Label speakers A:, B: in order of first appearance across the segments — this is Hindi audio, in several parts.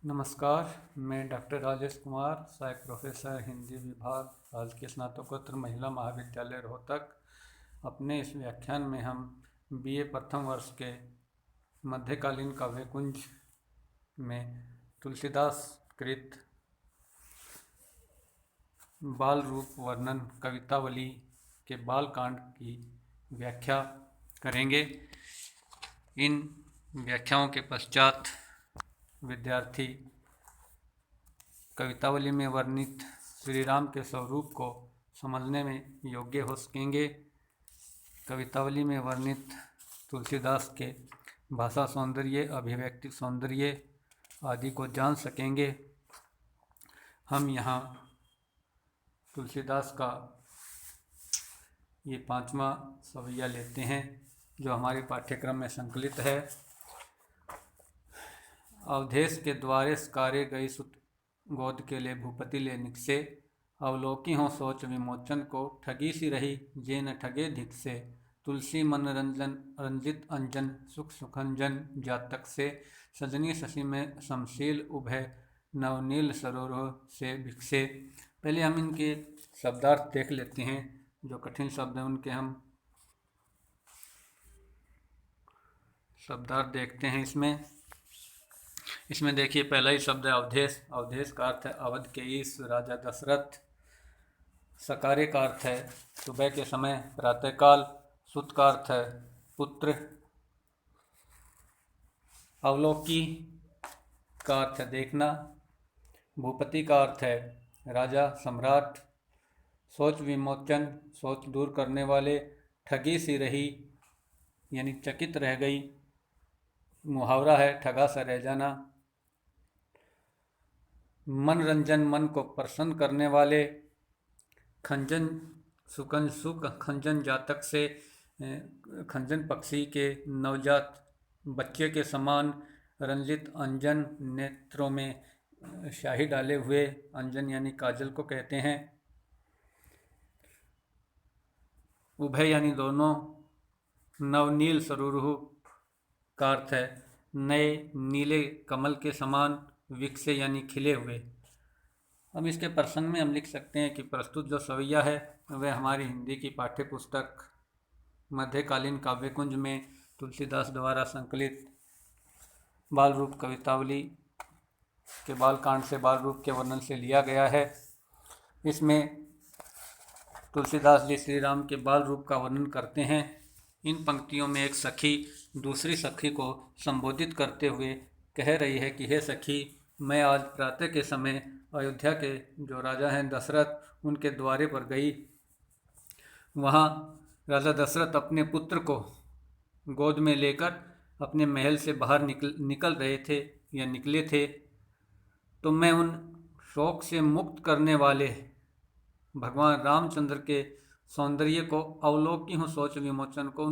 A: नमस्कार। मैं डॉक्टर राजेश कुमार, सहायक प्रोफेसर हिंदी विभाग, हाल के स्नातकोत्तर महिला महाविद्यालय रोहतक। अपने इस व्याख्यान में हम बीए प्रथम वर्ष के मध्यकालीन काव्यकुंज में तुलसीदास कृत बाल रूप वर्णन कवितावली के बाल कांड की व्याख्या करेंगे। इन व्याख्याओं के पश्चात विद्यार्थी कवितावली में वर्णित श्री राम के स्वरूप को समझने में योग्य हो सकेंगे। कवितावली में वर्णित तुलसीदास के भाषा सौंदर्य, अभिव्यक्ति सौंदर्य आदि को जान सकेंगे। हम यहाँ तुलसीदास का ये 5वां सवैया लेते हैं जो हमारे पाठ्यक्रम में संकलित है। अवधेश के द्वारे सकारे गई सुत गोद के ले भूपति ले निकसे, अवलोकी हो सोच विमोचन को ठगी सी रही जे न ठगे धिक से, तुलसी मन रंजन रंजित अंजन सुख सुखंजन जातक से, सजनी शशि में शमशील उभय नवनील सरोह से भिक्षे। पहले हम इनके शब्दार्थ देख लेते हैं। जो कठिन शब्द हैं उनके हम शब्दार्थ देखते हैं। इसमें देखिए, पहला ही शब्द है अवधेश। अवधेश का अर्थ है अवध के ईश राजा दशरथ। सकारे का अर्थ है सुबह के समय, प्रातःकाल। सुत का अर्थ है पुत्र। अवलोकी का अर्थ है देखना। भूपति का अर्थ है राजा, सम्राट। सोच विमोचन, सोच दूर करने वाले। ठगी सी रही यानी चकित रह गई। मुहावरा है ठगा सा रह जाना। मनरंजन, मन को प्रसन्न करने वाले। खंजन सुकन सुख खंजन जातक से, खंजन पक्षी के नवजात बच्चे के समान। रंजित अंजन, नेत्रों में शाही डाले हुए। अंजन यानी काजल को कहते हैं। उभय यानी दोनों। नवनील सरोरुह का अर्थ है नए नीले कमल के समान। विकसे यानी खिले हुए। अब इसके प्रसंग में हम लिख सकते हैं कि प्रस्तुत जो सवैया है वह हमारी हिंदी की पाठ्य पुस्तक मध्यकालीन काव्यकुंज में तुलसीदास द्वारा संकलित बाल रूप कवितावली के बाल कांड से, बाल रूप के वर्णन से लिया गया है। इसमें तुलसीदास जी श्री राम के बाल रूप का वर्णन करते हैं। इन पंक्तियों में एक सखी दूसरी सखी को संबोधित करते हुए कह रही है कि हे सखी, मैं आज प्रातः के समय अयोध्या के जो राजा हैं दशरथ, उनके द्वारे पर गई। वहाँ राजा दशरथ अपने पुत्र को गोद में लेकर अपने महल से बाहर निकल रहे थे या निकले थे। तो मैं उन शोक से मुक्त करने वाले भगवान रामचंद्र के सौंदर्य को अवलोकी हूँ सोच विमोचन को।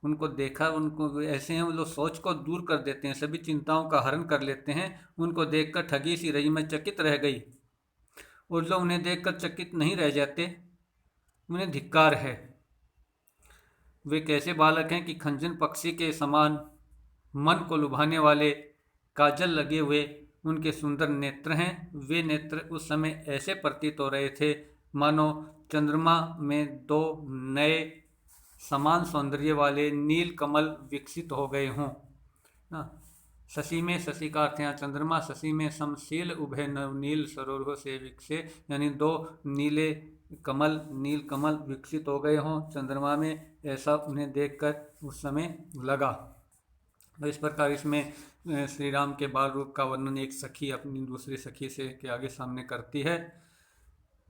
A: उनको देखा, उनको ऐसे हैं वो लोग सोच को दूर कर देते हैं, सभी चिंताओं का हरण कर लेते हैं। उनको देखकर ठगी सी रही मैं चकित रह गई। और जो उन्हें देखकर चकित नहीं रह जाते उन्हें धिक्कार है। वे कैसे बालक हैं कि खंजन पक्षी के समान, मन को लुभाने वाले, काजल लगे हुए उनके सुंदर नेत्र हैं। वे नेत्र उस समय ऐसे प्रतीत हो रहे थे मानो चंद्रमा में दो नए समान सौंदर्य वाले नील कमल विकसित हो गए हों। शशि में, शशि का अर्थ यहाँ चंद्रमा। शशि में शमशील उभय नवनील सरोह से विकसे यानी दो नीले कमल, नील कमल विकसित हो गए हों चंद्रमा में, ऐसा उन्हें देखकर उस समय लगा। तो इस प्रकार इसमें श्री राम के बाल रूप का वर्णन एक सखी अपनी दूसरी सखी से के आगे सामने करती है।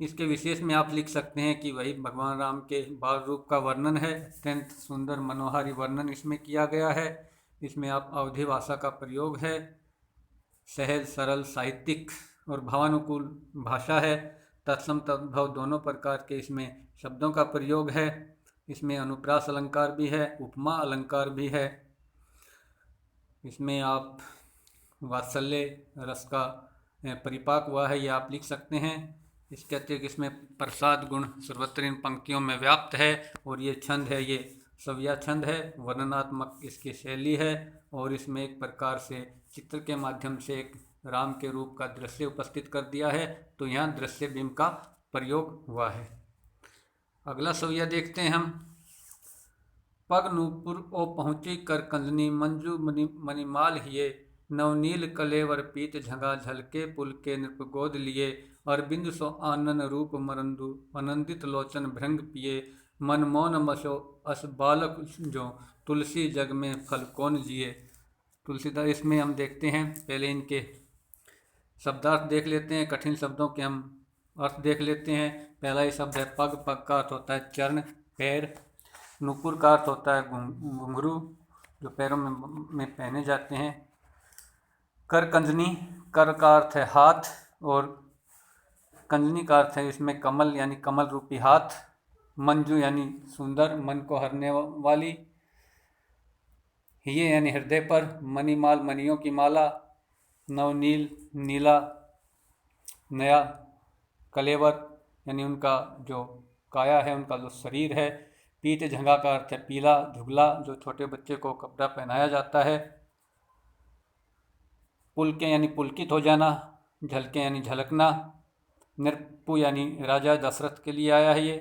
A: इसके विशेष में आप लिख सकते हैं कि वही भगवान राम के बाल रूप का वर्णन है। अत्यंत सुंदर मनोहारी वर्णन इसमें किया गया है। इसमें आप अवधि भाषा का प्रयोग है। सहज, सरल, साहित्यिक और भावानुकूल भाषा है। तत्सम तद्भव दोनों प्रकार के इसमें शब्दों का प्रयोग है। इसमें अनुप्रास अलंकार भी है, उपमा अलंकार भी है। इसमें आप वात्सल्य रस का परिपाक हुआ है, ये आप लिख सकते हैं। इसके अतिरिक्त इसमें प्रसाद गुण सर्वत्र इन पंक्तियों में व्याप्त है। और ये छंद है, ये सवैया छंद है, वर्णनात्मक इसकी शैली है। और इसमें एक प्रकार से चित्र के माध्यम से एक राम के रूप का दृश्य उपस्थित कर दिया है, तो यहाँ दृश्य बिंब का प्रयोग हुआ है। अगला सविया देखते हैं हम। पग नूपुर ओ पहुँची कर कंजनी मंजू मणिमाल हिये, नवनील कलेवर पीत झंगा झलके पुल के नृप गोद लिए, अरविंद सो आनन रूप मरंदु आनंदित लोचन भृंग पिए, मन मौन मसो अस बालक जो तुलसी जग में फल कौन जिए। तुलसीदास, इसमें हम देखते हैं, पहले इनके शब्दार्थ देख लेते हैं, कठिन शब्दों के हम अर्थ देख लेते हैं। पहला ही शब्द है पग। पग का अर्थ होता है चरण, पैर। नुपुर का अर्थ होता है घुंघरू, जो पैरों में पहने जाते हैं। कर कंजनी, कर का अर्थ है हाथ, और कंजनी का अर्थ है इसमें कमल यानी कमल रूपी हाथ। मंजू यानी सुंदर, मन को हरने वाली। हिये यानी हृदय पर। मणिमाल मणियों की माला। नवनील नीला, नया। कलेवर यानी उनका जो काया है, उनका जो शरीर है। पीत झंगा का अर्थ है पीला, झुगला, जो छोटे बच्चे को कपड़ा पहनाया जाता है। पुलके यानी पुलकित हो जाना। झलके यानी झलकना। नृपु यानी राजा दशरथ के लिए आया है ये।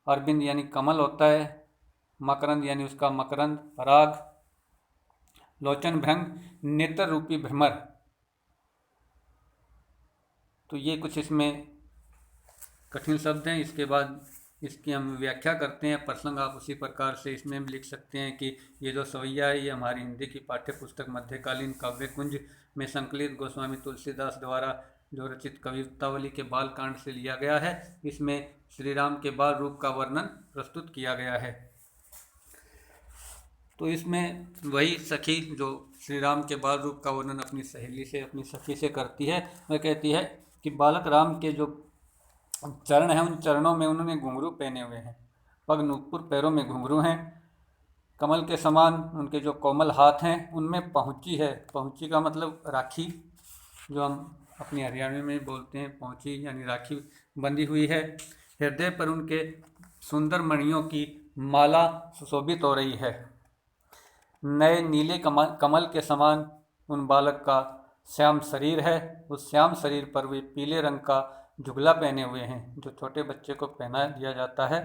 A: अरविंद यानी कमल होता है। मकरंद यानी उसका मकरंद, पराग। लोचन भृंग, नेत्र रूपी भ्रमर। तो ये कुछ इसमें कठिन शब्द हैं। इसके बाद इसकी हम व्याख्या करते हैं। प्रसंग आप उसी प्रकार से इसमें भी लिख सकते हैं कि ये जो सवैया है, ये हमारी हिंदी की पाठ्य पुस्तक मध्यकालीन काव्य कुंज में संकलित गोस्वामी तुलसीदास द्वारा जो रचित कवितावली के बाल कांड से लिया गया है। इसमें श्री राम के बाल रूप का वर्णन प्रस्तुत किया गया है। तो इसमें वही सखी जो श्री राम के बाल रूप का वर्णन अपनी सहेली से, अपनी सखी से करती है, वह कहती है कि बालक राम के जो चरण हैं, उन चरणों में उन्होंने घुंघरू पहने हुए हैं। पग नूपुर, पैरों में घुंघरू हैं। कमल के समान उनके जो कोमल हाथ हैं, उनमें पहुँची है। पहुँची का मतलब राखी, जो हम अपनी हरियाणवी में बोलते हैं पहुँची, यानी राखी बंधी हुई है। हृदय पर उनके सुंदर मणियों की माला सुशोभित हो रही है। नए नीले कमल के समान उन बालक का श्याम शरीर है। उस श्याम शरीर पर वे पीले रंग का झुगला पहने हुए हैं, जो छोटे बच्चे को पहना दिया जाता है।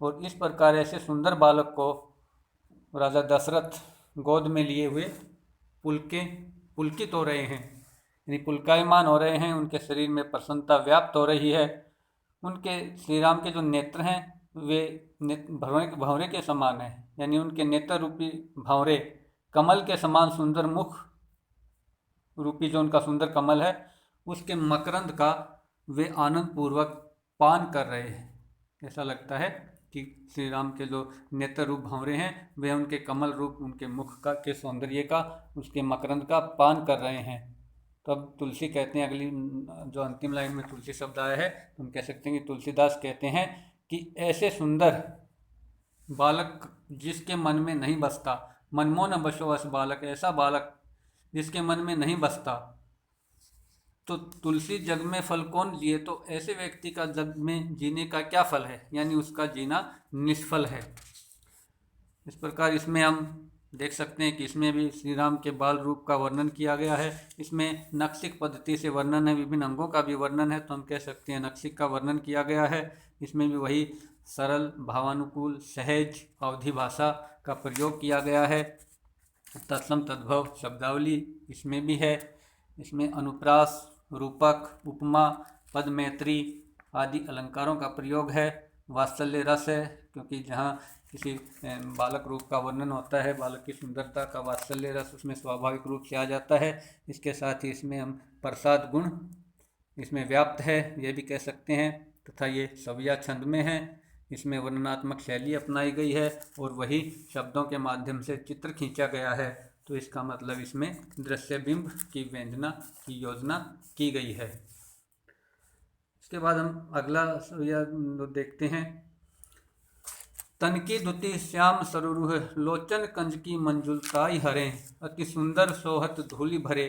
A: और इस प्रकार ऐसे सुंदर बालक को राजा दशरथ गोद में लिए हुए पुलकित हो रहे हैं, यानी पुलकायमान हो रहे हैं। उनके शरीर में प्रसन्नता व्याप्त हो रही है। उनके श्री राम के जो नेत्र हैं, वे भंवरे के समान हैं, यानी उनके नेत्र रूपी भंवरे कमल के समान सुंदर मुख रूपी जो उनका सुंदर कमल है, उसके मकरंद का वे आनंद पूर्वक पान कर रहे हैं। ऐसा लगता है कि श्री राम के जो नेत्र रूप भंवरे हैं, वे उनके कमल रूप, उनके मुख का के सौंदर्य का, उसके मकरंद का पान कर रहे हैं। तो अब तुलसी कहते हैं, अगली जो अंतिम लाइन में तुलसी शब्द आया है, हम कह सकते हैं कि तुलसीदास कहते हैं कि ऐसे सुंदर बालक जिसके मन में नहीं बसता, मनमो न बसो बालक, ऐसा बालक जिसके मन में नहीं बसता, तो तुलसी जग में फल कौन जिए। तो ऐसे व्यक्ति का जग में जीने का क्या फल है, यानी उसका जीना निष्फल है। इस प्रकार इसमें हम देख सकते हैं कि इसमें भी श्री राम के बाल रूप का वर्णन किया गया है। इसमें नक्सिक पद्धति से वर्णन है, विभिन्न अंगों का भी वर्णन है, तो हम कह सकते हैं नक्सिक का वर्णन किया गया है। इसमें भी वही सरल, भावानुकूल, सहज अवधि भाषा का प्रयोग किया गया है। तत्सम तद्भव शब्दावली इसमें भी है। इसमें अनुप्रास, रूपक, उपमा, पद मैत्री आदि अलंकारों का प्रयोग है। वात्सल्य रस है, क्योंकि जहाँ किसी बालक रूप का वर्णन होता है, बालक की सुंदरता का वात्सल्य रस उसमें स्वाभाविक रूप से आ जाता है। इसके साथ ही इसमें हम प्रसाद गुण इसमें व्याप्त है, यह भी कह सकते हैं। तथा ये सविया छंद में है। इसमें वर्णनात्मक शैली अपनाई गई है और वही शब्दों के माध्यम से चित्र खींचा गया है। तो इसका मतलब इसमें दृश्य बिंब की व्यंजना की योजना की गई है। इसके बाद हम अगला सविया देखते हैं। तन की दुति श्याम सरुरुह, लोचन कंज की मंजुलताई हरे, अति सुंदर सोहत धूलि भरे,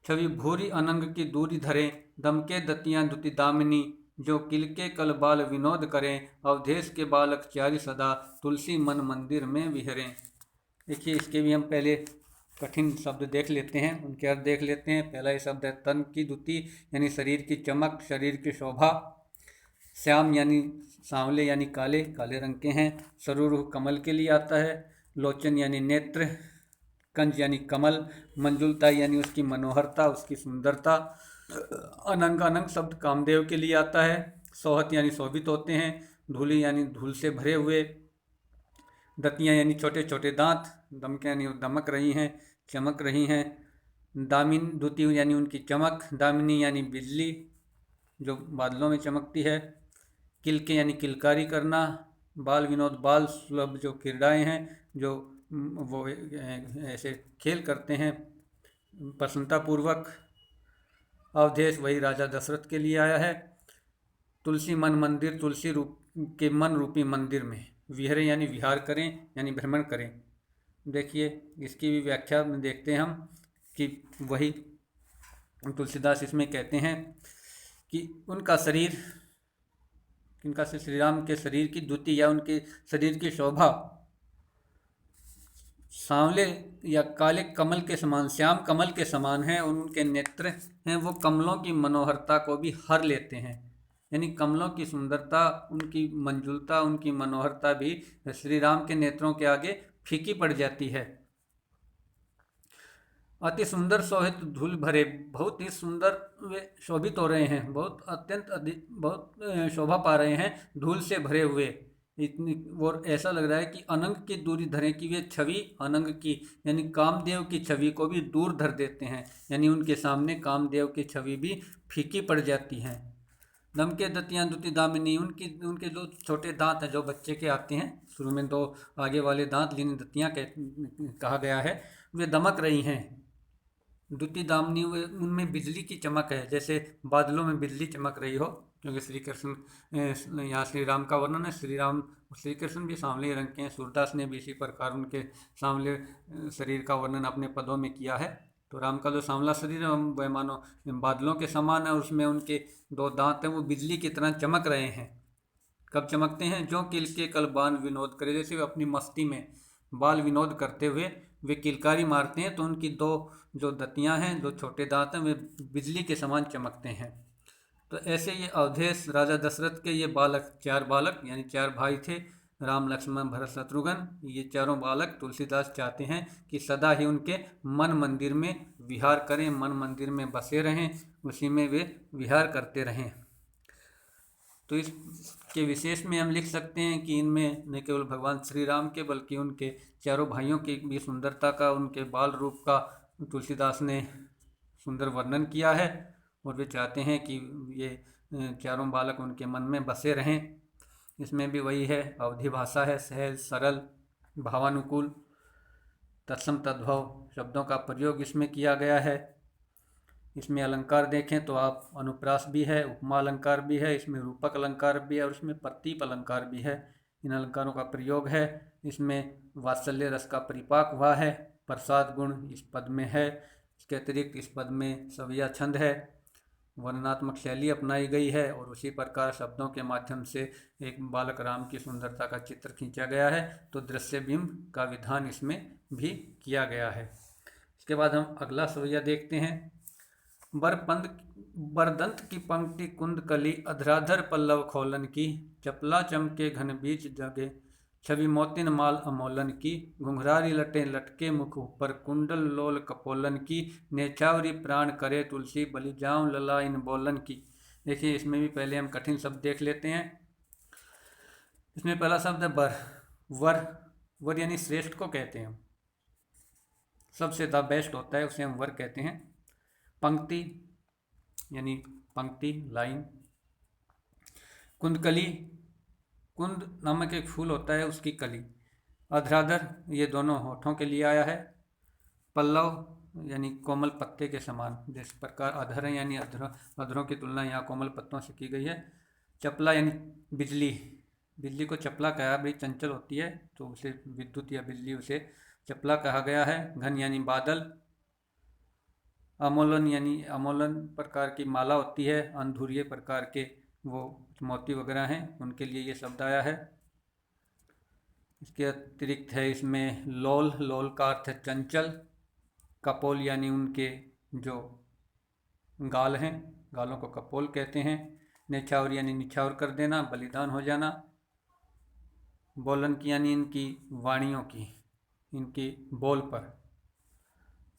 A: छवि भूरी अनंग की दूरी धरे, दमके दतियां दुति दामिनी, जो किल के कल बाल विनोद करें, अवधेश के बालक चारि सदा, तुलसी मन मंदिर में विहरें। देखिए, इसके भी हम पहले कठिन शब्द देख लेते हैं, उनके अर्थ देख लेते हैं। पहला ये शब्द है तन की द्युति यानी शरीर की चमक, शरीर की शोभा। श्याम यानी सांवले यानी काले, काले रंग के हैं। सरूर कमल के लिए आता है। लोचन यानी नेत्र। कंज यानी कमल। मंजुलता यानी उसकी मनोहरता, उसकी सुंदरता। अनंग, अनंग शब्द कामदेव के लिए आता है। सोहत यानी शोभित होते हैं। धूली यानी धूल से भरे हुए। दतियाँ यानी छोटे छोटे दांत। दमके यानी दमक रही हैं, चमक रही हैं। दामिन द्युति यानी उनकी चमक। दामिनी यानी बिजली जो बादलों में चमकती है। किलके यानी किलकारी करना। बाल विनोद, बाल सुलभ जो क्रीड़ाएँ हैं, जो वो ऐसे खेल करते हैं प्रसन्नतापूर्वक। अवधेश वही राजा दशरथ के लिए आया है। तुलसी मन मंदिर, तुलसी रूप के मन रूपी मंदिर में। विहरे यानी विहार करें यानी भ्रमण करें। देखिए इसकी भी व्याख्या में देखते हैं हम कि वही तुलसीदास इसमें कहते हैं कि उनका शरीर, इनका से श्री राम के शरीर की द्युति या उनके शरीर की शोभा सांवले या काले कमल के समान, श्याम कमल के समान है। उनके नेत्र हैं वो कमलों की मनोहरता को भी हर लेते हैं, यानी कमलों की सुंदरता, उनकी मंजुलता, उनकी मनोहरता भी श्री राम के नेत्रों के आगे फीकी पड़ जाती है। अति सुंदर शोभित धूल भरे, बहुत ही सुंदर वे शोभित हो रहे हैं, बहुत अत्यंत अधिक बहुत शोभा पा रहे हैं धूल से भरे हुए। इतनी और ऐसा लग रहा है कि अनंग की दूरी धरे कि वे छवि अनंग की यानी कामदेव की छवि को भी दूर धर देते हैं, यानी उनके सामने कामदेव की छवि भी फीकी पड़ जाती हैं। दमके दतियाँ दुति दामिनी, उनके जो छोटे दांत हैं जो बच्चे के आते हैं, शुरू में दो आगे वाले दांत जिन्हें दतियाँ कहा गया है, वे दमक रही हैं। द्युति दामिनी, उनमें बिजली की चमक है, जैसे बादलों में बिजली चमक रही हो। क्योंकि श्री कृष्ण, यहाँ श्री राम का वर्णन है। श्री कृष्ण भी सांवले रंग के हैं। सूरदास ने भी इसी प्रकार उनके सांवले शरीर का वर्णन अपने पदों में किया है। तो राम का जो सांवला शरीर है वह मानो बादलों के समान है, उसमें उनके दो दांत हैं वो बिजली की तरह चमक रहे हैं। कब चमकते हैं? जो किल के कल बाल विनोद करे, जैसे वे अपनी मस्ती में बाल विनोद करते हुए वे किलकारी मारते हैं तो उनकी दो जो दतियां हैं, जो छोटे दांत हैं, वे बिजली के समान चमकते हैं। तो ऐसे ये अवधेश राजा दशरथ के ये बालक, चार बालक यानी चार भाई थे, राम लक्ष्मण भरत शत्रुघ्न। ये चारों बालक तुलसीदास चाहते हैं कि सदा ही उनके मन मंदिर में विहार करें, मन मंदिर में बसे रहें, उसी में वे विहार करते रहें। तो इसके विशेष में हम लिख सकते हैं कि इनमें न केवल भगवान श्री राम के बल्कि उनके चारों भाइयों की भी सुंदरता का, उनके बाल रूप का तुलसीदास ने सुंदर वर्णन किया है। और वे चाहते हैं कि ये चारों बालक उनके मन में बसे रहें। इसमें भी वही है, अवधि भाषा है, सहज सरल भावानुकूल, तत्सम तद्भव शब्दों का प्रयोग इसमें किया गया है। इसमें अलंकार देखें तो आप अनुप्रास भी है, उपमा अलंकार भी है, इसमें रूपक अलंकार भी है और इसमें प्रतीप अलंकार भी है। इन अलंकारों का प्रयोग है। इसमें वात्सल्य रस का परिपाक हुआ है। प्रसाद गुण इस पद में है। इसके अतिरिक्त इस पद में सविया छंद है, वर्णनात्मक शैली अपनाई गई है और उसी प्रकार शब्दों के माध्यम से एक बालक राम की सुंदरता का चित्र खींचा गया है। तो दृश्य बिंब का विधान इसमें भी किया गया है। इसके बाद हम अगला सवैया देखते हैं। बरदंत की पंक्ति कुंद कली, अधराधर पल्लव खोलन की, चपला चमके घन बीच जगे, छवि मोतिन माल अमोलन की, घुंघरारी लटे लटके मुख ऊपर, कुंडल लोल कपोलन की, नेछावरी प्राण करे तुलसी, बलि जाऊं लला इन बोलन की। देखिए इसमें भी पहले हम कठिन शब्द देख लेते हैं। इसमें पहला शब्द है बर। वर, वर यानी श्रेष्ठ को कहते हैं, सबसे द बेस्ट होता है, उसे हम वर कहते हैं। पंक्ति यानी पंक्ति, लाइन। कुंदकली, कुंद नामक एक फूल होता है, उसकी कली। अधराधर, ये दोनों होठों के लिए आया है। पल्लव यानी कोमल पत्ते के समान, जिस प्रकार अधर है यानी अधरों की तुलना यहाँ कोमल पत्तों से की गई है। चपला यानी बिजली, बिजली को चपला कहा, बड़ी चंचल होती है तो उसे विद्युत या बिजली उसे चपला कहा गया है। घन यानी बादल। अमोलन यानी अमोलन प्रकार की माला होती है, अंधुरिये प्रकार के वो मोती वगैरह हैं, उनके लिए ये शब्द आया है। इसके अतिरिक्त है इसमें लोल, लोल का अर्थ है चंचल। कपोल यानी उनके जो गाल हैं, गालों को कपोल कहते हैं। न्यौछावर यानी निछावर कर देना, बलिदान हो जाना। बोलन की यानी इनकी वाणियों की, इनकी बोल पर।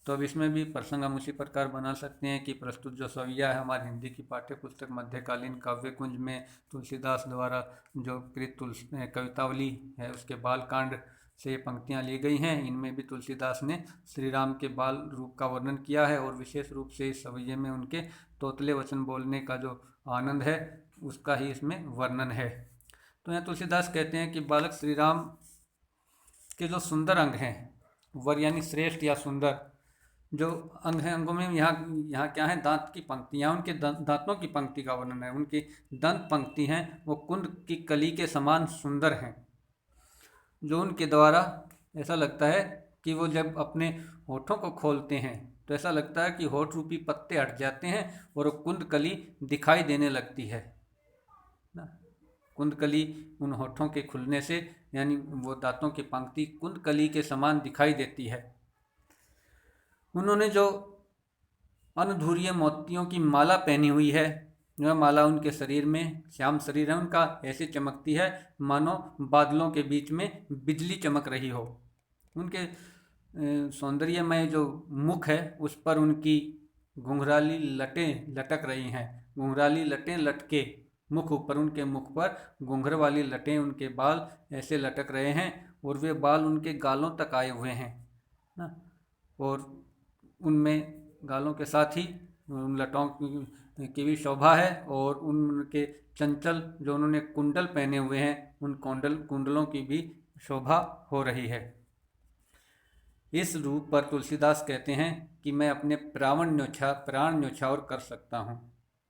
A: तो अब इसमें भी प्रसंग हम उसी प्रकार बना सकते हैं कि प्रस्तुत जो सविया है हमारी हिंदी की पाठ्य पुस्तक मध्यकालीन काव्य कुंज में तुलसीदास द्वारा जो कृत कवितावली है उसके बाल कांड से ये पंक्तियाँ ली गई हैं। इनमें भी तुलसीदास ने श्री राम के बाल रूप का वर्णन किया है और विशेष रूप से इस सवैये में उनके तोतले वचन बोलने का जो आनंद है उसका ही इसमें वर्णन है। तो यहाँ तुलसीदास कहते हैं कि बालक श्री राम के जो सुंदर अंग हैं, वर यानी श्रेष्ठ या सुंदर जो अंग हैं, अंगों में यहाँ क्या है, दांत की पंक्तियाँ, उनके दांतों की पंक्ति का वर्णन है। उनकी दंत पंक्ति हैं वो कुंद की कली के समान सुंदर हैं, जो उनके द्वारा ऐसा लगता है कि वो जब अपने होठों को खोलते हैं तो ऐसा लगता है कि होठ रूपी पत्ते हट जाते हैं और वो कुंद कली दिखाई देने लगती है ना। कुंद कली उन होठों के खुलने से यानी वो दांतों की पंक्ति कुंद कली के समान दिखाई देती है। उन्होंने जो अनधूर्य मोतियों की माला पहनी हुई है, वह माला उनके शरीर में, श्याम शरीर है उनका, ऐसे चमकती है मानो बादलों के बीच में बिजली चमक रही हो। उनके सौंदर्यमय जो मुख है उस पर उनकी घुंघराली लटें लटक रही हैं। घुंघराली लटें लटके मुख ऊपर, उनके मुख पर घुंघर वाली लटें, उनके बाल ऐसे लटक रहे हैं और वे बाल उनके गालों तक आए हुए हैं ना। और उनमें गालों के साथ ही उन लटों की भी शोभा है और उनके चंचल जो उन्होंने कुंडल पहने हुए हैं उन कुंडलों की भी शोभा हो रही है। इस रूप पर तुलसीदास कहते हैं कि मैं अपने प्राण न्योछावर कर सकता हूँ।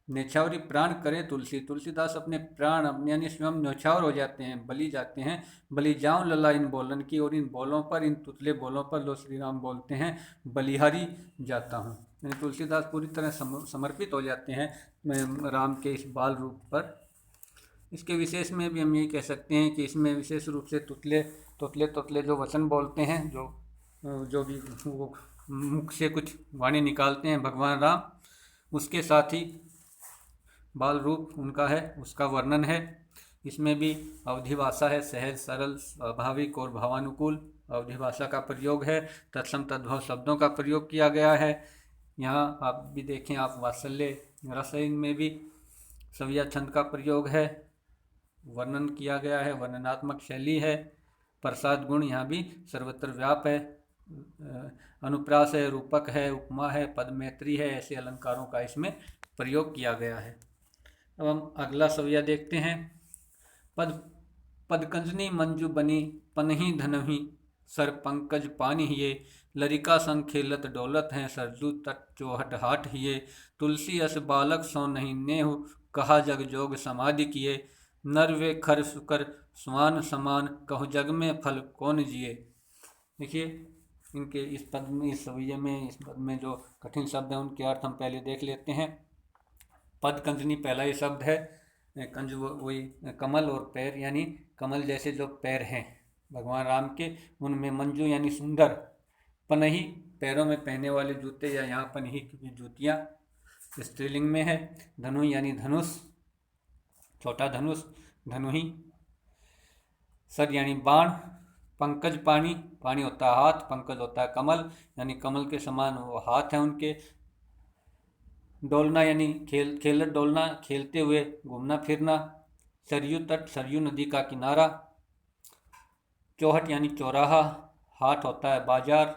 A: न्योछावरी प्राण करे तुलसी। तुलसीदास अपने प्राण अपने यानी स्वयं न्योछावर हो जाते हैं, बलि जाते हैं। बलि जाऊं लला इन बोलन की, और इन बोलों पर, इन तुतले बोलों पर जो श्री राम बोलते हैं, बलिहारी जाता हूँ। यानी तुलसीदास पूरी तरह समर्पित हो जाते हैं राम के इस बाल रूप पर। इसके विशेष में भी हम यही कह सकते हैं कि इसमें विशेष रूप से तुतले जो वचन बोलते हैं, जो भी वो मुख से कुछ वाणी निकालते हैं भगवान राम, उसके साथ ही बाल रूप उनका है उसका वर्णन है। इसमें भी अवधि भाषा है, सहज सरल स्वाभाविक और भावानुकूल अवधि भाषा का प्रयोग है। तत्सम तद्भव शब्दों का प्रयोग किया गया है। यहाँ आप भी देखें, आप वात्सल्य रस में भी सविया छंद का प्रयोग है, वर्णन किया गया है, वर्णनात्मक शैली है। प्रसाद गुण यहाँ भी सर्वत्र व्याप है। अनुप्रास है, रूपक है, उपमा है, पदमैत्री है, ऐसे अलंकारों का इसमें प्रयोग किया गया है। अब हम अगला सविया देखते हैं। पदकंजनी मंजू बनी पनही धनही सर पंकज पानी हिये लरिका संग खेलत डोलत हैं सरजू तट चौहट हाट हिये तुलसी अस बालक सो नहीं नेहु कहा जग जोग समाधि किए नर वे खर सुकर स्वान समान कहु जग में फल कौन जिए। देखिए इनके इस पद में, इस सविये में, इस पद में जो कठिन शब्द हैं उनके अर्थ हम पहले देख लेते हैं। पद कंजनी पहला ये शब्द है। कंज वही कमल और पैर, यानी कमल जैसे जो पैर हैं भगवान राम के, उनमें मंजू यानी सुंदर, पनही पैरों में पहने वाले जूते या यहाँ पनही की जूतियाँ स्त्रीलिंग में है। धनु यानी धनुष, छोटा धनुष धनुही। सर यानी बाण। पंकज पानी, पानी होता है हाथ, पंकज होता है कमल, यानी कमल के समान वो हाथ है उनके। डोलना यानी खेलत डोलना, खेलते हुए घूमना फिरना। सरयू तट, सरयू नदी का किनारा। चौहट यानी चौराहा, हाट होता है बाजार,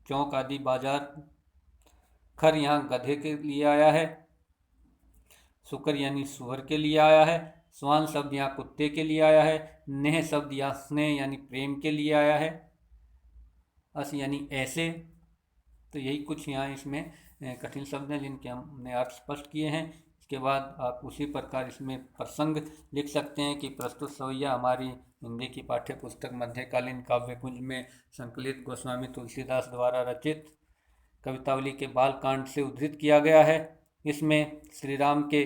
A: चौक आदि बाजार। खर यहाँ गधे के लिए आया है। सुकर यानी सुअर के लिए आया है। स्वान शब्द यहाँ कुत्ते के लिए आया है। नेह शब्द यहाँ स्नेह यानी प्रेम के लिए आया है। अस यानी ऐसे। तो यही कुछ यहाँ इसमें कठिन शब्द हैं जिनके हमने अर्थ स्पष्ट किए हैं। इसके बाद आप उसी प्रकार इसमें प्रसंग लिख सकते हैं कि प्रस्तुत सवैया हमारी हिंदी की पाठ्य पुस्तक मध्यकालीन काव्य कुंज में संकलित गोस्वामी तुलसीदास द्वारा रचित कवितावली के बाल कांड से उद्धृत किया गया है। इसमें श्री राम के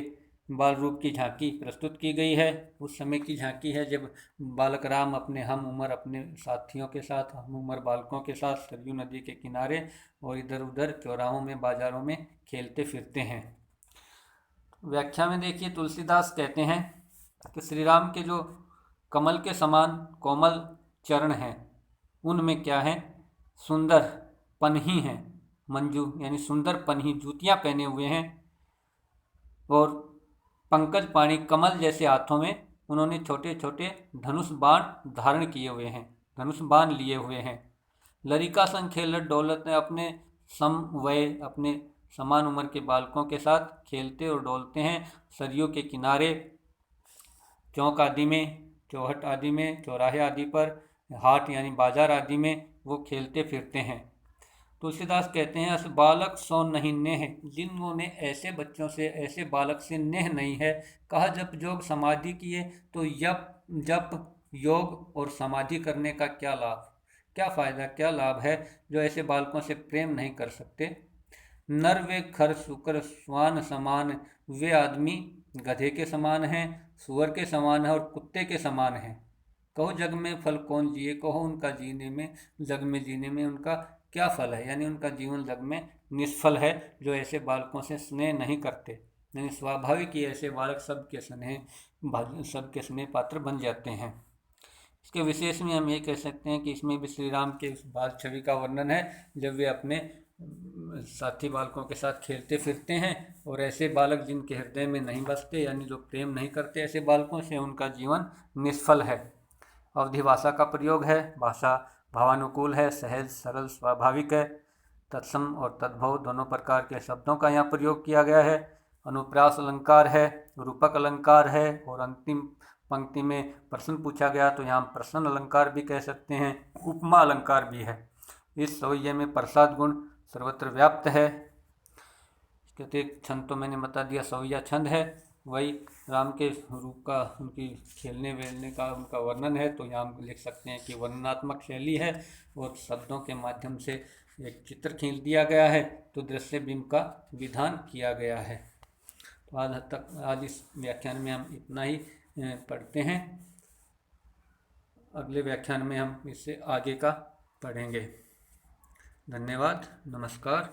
A: बाल रूप की झांकी प्रस्तुत की गई है। उस समय की झांकी है जब बालक राम अपने हम उम्र अपने साथियों के साथ, हम उम्र बालकों के साथ सरयू नदी के किनारे और इधर उधर चौराहों में, बाजारों में खेलते फिरते हैं। व्याख्या में देखिए, तुलसीदास कहते हैं कि श्री राम के जो कमल के समान कोमल चरण हैं, उनमें क्या है, सुंदर पन्ही हैं, मंजू यानी सुंदर पन्ही जूतियाँ पहने हुए हैं, और पंकज पाणी कमल जैसे हाथों में उन्होंने छोटे छोटे धनुष बाण धारण किए हुए हैं, धनुष बाण लिए हुए हैं। लरिका संग खेलत डोलत ने अपने समवय, अपने समान उम्र के बालकों के साथ खेलते और डोलते हैं सरयू के किनारे, चौक आदि में, चौहट आदि में, चौराहे आदि पर, हाट यानी बाजार आदि में वो खेलते फिरते हैं। तुलसीदास कहते हैं, अस बालक सो नहीं नेह, जिनको ने ऐसे बच्चों से, ऐसे बालक से नेह नहीं है। कहा जप जोग समाधि किए, तो जप योग और समाधि करने का क्या लाभ, क्या फ़ायदा, क्या लाभ है जो ऐसे बालकों से प्रेम नहीं कर सकते। नर वे खर शुकर स्वान समान, वे आदमी गधे के समान हैं, सुअर के समान है और कुत्ते के समान हैं। कहो जग में फल कौन जिए, कहो उनका जीने में, जग में जीने में उनका क्या फल है, यानी उनका जीवन जग में निष्फल है जो ऐसे बालकों से स्नेह नहीं करते। यानी स्वाभाविक ही ऐसे बालक सबके स्नेह पात्र बन जाते हैं। इसके विशेष में हम ये कह सकते हैं कि इसमें भी श्री राम के उस बाल छवि का वर्णन है जब वे अपने साथी बालकों के साथ खेलते फिरते हैं, और ऐसे बालक जिनके हृदय में नहीं बसते, यानी जो प्रेम नहीं करते ऐसे बालकों से, उनका जीवन निष्फल है। अवधि भाषा का प्रयोग है, भाषा भावानुकूल है, सहज सरल स्वाभाविक है। तत्सम और तद्भव दोनों प्रकार के शब्दों का यहाँ प्रयोग किया गया है। अनुप्रास अलंकार है, रूपक अलंकार है, और अंतिम पंक्ति में प्रश्न पूछा गया तो यहाँ प्रश्न अलंकार भी कह सकते हैं, उपमा अलंकार भी है। इस सवैये में प्रसाद गुण सर्वत्र व्याप्त है। इसके अतिरिक्त छंद तो मैंने बता दिया, सवैया छंद है, वही राम के रूप का, उनकी खेलने वेलने का उनका वर्णन है। तो यहाँ हम लिख सकते हैं कि वर्णनात्मक शैली है और शब्दों के माध्यम से एक चित्र खींच दिया गया है, तो दृश्य बिंब का विधान किया गया है। तो आज इस व्याख्यान में हम इतना ही पढ़ते हैं। अगले व्याख्यान में हम इससे आगे का पढ़ेंगे। धन्यवाद, नमस्कार।